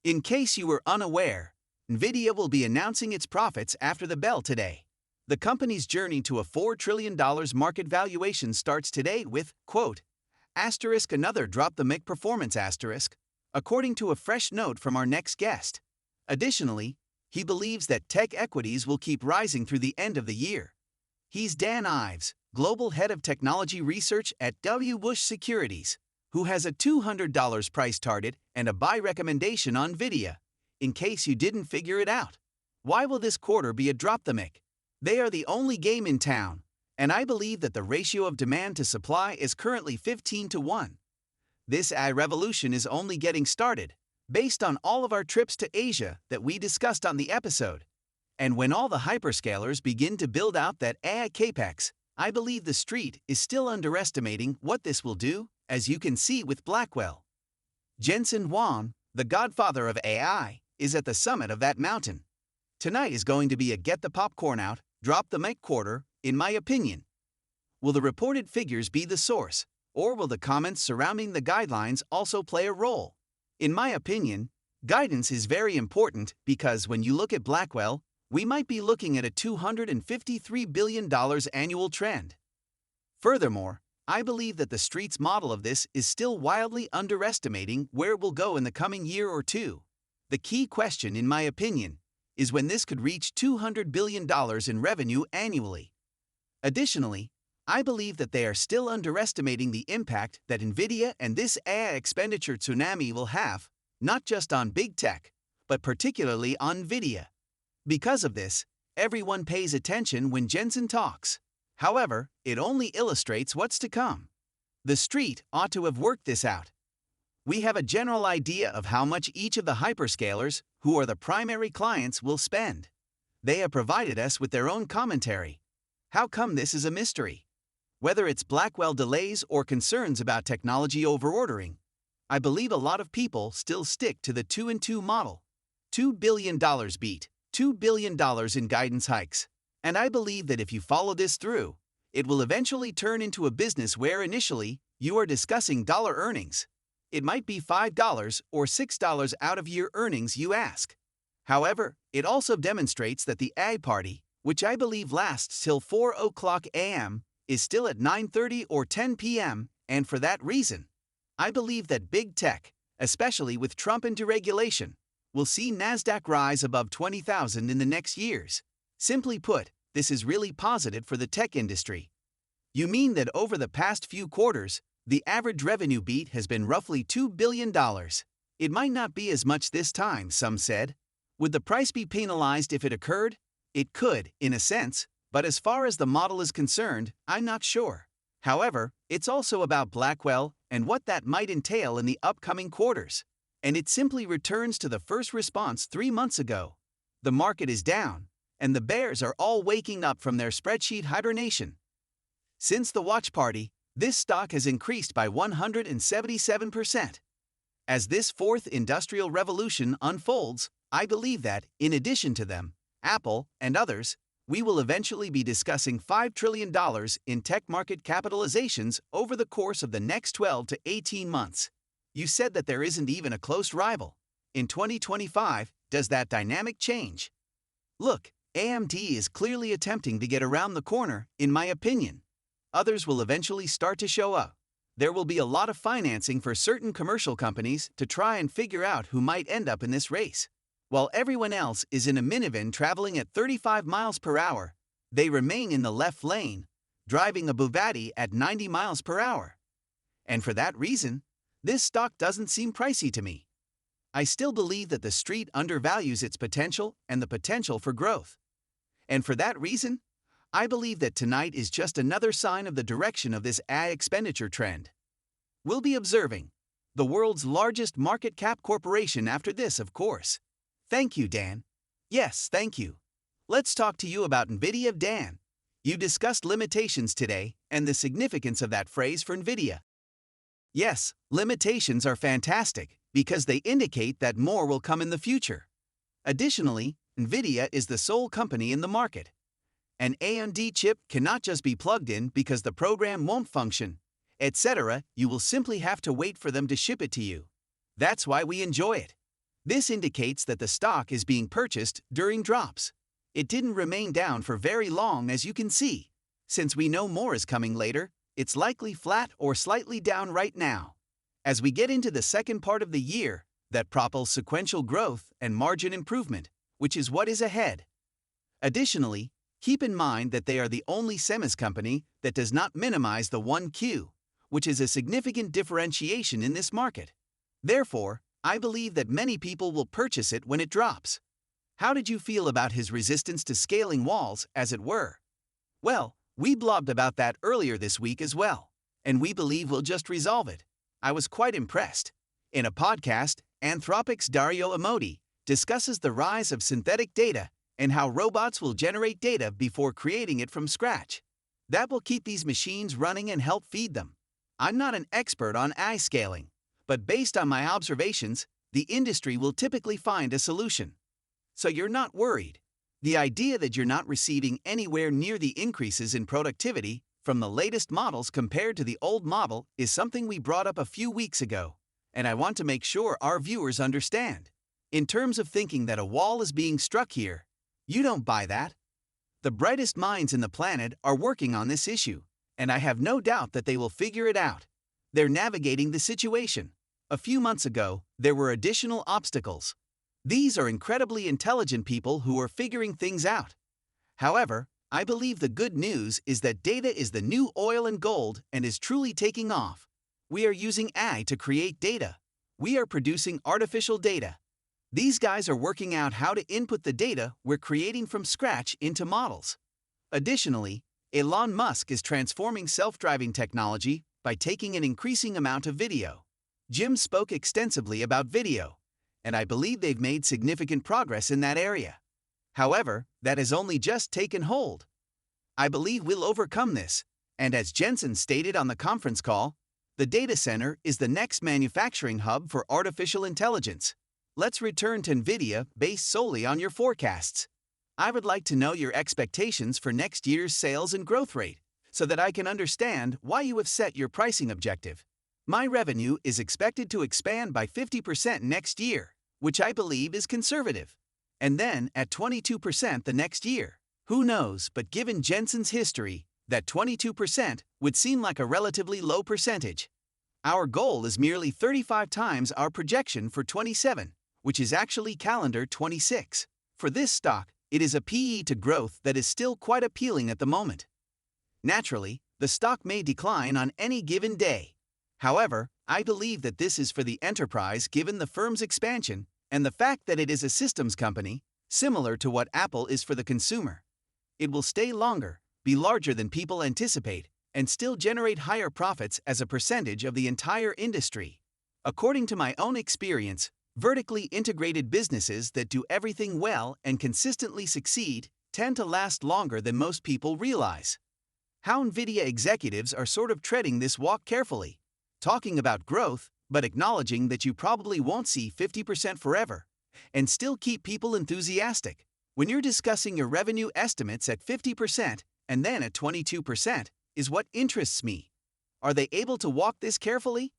In case you were unaware, Nvidia will be announcing its profits after the bell today. The company's journey to a $4 trillion market valuation starts today with, quote, asterisk another drop the mic performance asterisk, according to a fresh note from our next guest. Additionally, he believes that tech equities will keep rising through the end of the year. He's Dan Ives, Global Head of Technology Research at W. Bush Securities, who has a $200 price target and a buy recommendation on Nvidia, in case you didn't figure it out. Why will this quarter be a drop the mic? They are the only game in town, and I believe that the ratio of demand to supply is currently 15-1. This AI revolution is only getting started, based on all of our trips to Asia that we discussed on the episode. And when all the hyperscalers begin to build out that AI capex, I believe the street is still underestimating what this will do, as you can see with Blackwell. Jensen Huang, the godfather of AI, is at the summit of that mountain. Tonight is going to be a get the popcorn out, drop the mic quarter, in my opinion. Will the reported figures be the source, or will the comments surrounding the guidelines also play a role? In my opinion, guidance is very important because when you look at Blackwell, we might be looking at a $253 billion annual trend. Furthermore, I believe that the street's model of this is still wildly underestimating where it will go in the coming year or two. The key question, in my opinion, is when this could reach $200 billion in revenue annually. Additionally, I believe that they are still underestimating the impact that Nvidia and this AI expenditure tsunami will have, not just on big tech, but particularly on Nvidia. Because of this, everyone pays attention when Jensen talks. However, it only illustrates what's to come. The street ought to have worked this out. We have a general idea of how much each of the hyperscalers, who are the primary clients, will spend. They have provided us with their own commentary. How come this is a mystery? Whether it's Blackwell delays or concerns about technology overordering, I believe a lot of people still stick to the 2 and 2 model. $2 billion beat, $2 billion in guidance hikes. And I believe that if you follow this through, it will eventually turn into a business where initially, you are discussing dollar earnings. It might be $5 or $6 out of year earnings you ask. However, it also demonstrates that the AI party, which I believe lasts till 4 o'clock a.m., is still at 9:30 or 10 p.m., and for that reason, I believe that big tech, especially with Trump and deregulation, will see NASDAQ rise above 20,000 in the next years. Simply put, this is really positive for the tech industry. You mean that over the past few quarters, the average revenue beat has been roughly $2 billion. It might not be as much this time, some said. Would the price be penalized if it occurred? It could, in a sense, but as far as the model is concerned, I'm not sure. However, it's also about Blackwell and what that might entail in the upcoming quarters. And it simply returns to the first response 3 months ago. The market is down, and the bears are all waking up from their spreadsheet hibernation. Since the watch party, this stock has increased by 177%. As this fourth industrial revolution unfolds, I believe that, in addition to them, Apple and others, we will eventually be discussing $5 trillion in tech market capitalizations over the course of the next 12 to 18 months. You said that there isn't even a close rival. In 2025, does that dynamic change? Look, AMD is clearly attempting to get around the corner, in my opinion. Others will eventually start to show up. There will be a lot of financing for certain commercial companies to try and figure out who might end up in this race. While everyone else is in a minivan traveling at 35 miles per hour, they remain in the left lane, driving a Bugatti at 90 miles per hour. And for that reason, this stock doesn't seem pricey to me. I still believe that the street undervalues its potential and the potential for growth. And for that reason, I believe that tonight is just another sign of the direction of this AI expenditure trend. We'll be observing the world's largest market cap corporation after this, of course. Thank you, Dan. Yes, thank you. Let's talk to you about Nvidia, Dan. You discussed limitations today and the significance of that phrase for Nvidia. Yes, limitations are fantastic because they indicate that more will come in the future. Additionally, Nvidia is the sole company in the market. An AMD chip cannot just be plugged in because the program won't function, etc. You will simply have to wait for them to ship it to you. That's why we enjoy it. This indicates that the stock is being purchased during drops. It didn't remain down for very long, as you can see. Since we know more is coming later, it's likely flat or slightly down right now. As we get into the second part of the year, that propels sequential growth and margin improvement, which is what is ahead. Additionally, keep in mind that they are the only semis company that does not minimize the 1Q, which is a significant differentiation in this market. Therefore, I believe that many people will purchase it when it drops. How did you feel about his resistance to scaling walls, as it were? Well, we blogged about that earlier this week as well, and we believe we'll just resolve it. I was quite impressed. In a podcast, Anthropic's Dario Amodi discusses the rise of synthetic data and how robots will generate data before creating it from scratch. That will keep these machines running and help feed them. I'm not an expert on AI scaling, but based on my observations, the industry will typically find a solution. So you're not worried. The idea that you're not receiving anywhere near the increases in productivity from the latest models compared to the old model is something we brought up a few weeks ago, and I want to make sure our viewers understand. In terms of thinking that a wall is being struck here, you don't buy that. The brightest minds in the planet are working on this issue, and I have no doubt that they will figure it out. They're navigating the situation. A few months ago, there were additional obstacles. These are incredibly intelligent people who are figuring things out. However, I believe the good news is that data is the new oil and gold and is truly taking off. We are using AI to create data. We are producing artificial data. These guys are working out how to input the data we're creating from scratch into models. Additionally, Elon Musk is transforming self-driving technology by taking an increasing amount of video. Jim spoke extensively about video, and I believe they've made significant progress in that area. However, that has only just taken hold. I believe we'll overcome this, and as Jensen stated on the conference call, the data center is the next manufacturing hub for artificial intelligence. Let's return to Nvidia based solely on your forecasts. I would like to know your expectations for next year's sales and growth rate, so that I can understand why you have set your pricing objective. My revenue is expected to expand by 50% next year, which I believe is conservative. And then at 22% the next year. Who knows, but given Jensen's history, that 22% would seem like a relatively low percentage. Our goal is merely 35 times our projection for 27, which is actually calendar 26. For this stock, it is a PE to growth that is still quite appealing at the moment. Naturally, the stock may decline on any given day. However, I believe that this is for the enterprise given the firm's expansion and the fact that it is a systems company, similar to what Apple is for the consumer. It will stay longer, be larger than people anticipate, and still generate higher profits as a percentage of the entire industry. According to my own experience, vertically integrated businesses that do everything well and consistently succeed tend to last longer than most people realize. How Nvidia executives are sort of treading this walk carefully, talking about growth, but acknowledging that you probably won't see 50% forever, and still keep people enthusiastic. When you're discussing your revenue estimates at 50% and then at 22% is what interests me. Are they able to walk this carefully?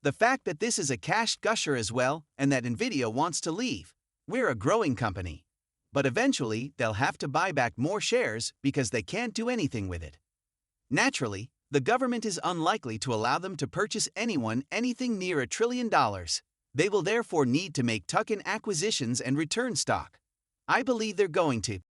The fact that this is a cash gusher as well and that Nvidia wants to leave. We're a growing company. But eventually, they'll have to buy back more shares because they can't do anything with it. Naturally, the government is unlikely to allow them to purchase anything near $1 trillion. They will therefore need to make tuck-in acquisitions and return stock. I believe they're going to.